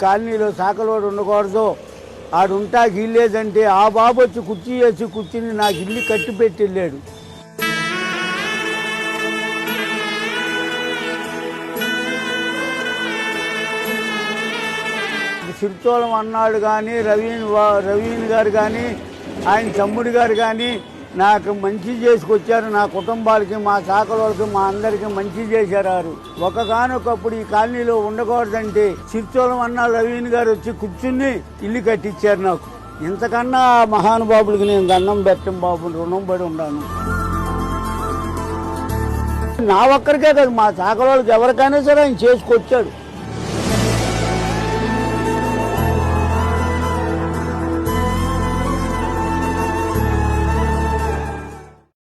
కాలనీలో సాకలోడు ఉండకూడదు, ఆడుంటా ఇల్లేదంటే ఆ బాబు వచ్చి కుర్చీ వేసి కూర్చుని నాకు ఇల్లు కట్టి పెట్టి వెళ్ళాడు. సిరిచోళం అన్నాడు కానీ రవీన్ గారు కానీ ఆయన తమ్ముడు గారు కానీ నాకు మంచి చేసుకొచ్చారు. నా కుటుంబాలకి, మా శాఖలకి, మా అందరికీ మంచి చేశారు. ఒకగానొకప్పుడు ఈ కాలనీలో ఉండకూడదంటే సిరిచోళం అన్న రవీన్ గారు వచ్చి కూర్చుని ఇల్లు కట్టించారు నాకు. ఇంతకన్నా మహానుభావులకి నేను దండం పెట్టం బాబు, రుణం పడి ఉన్నాను. నా ఒక్కరికే కాదు, మా శాఖలకి ఎవరికైనా సరే ఆయన చేసుకొచ్చాడు.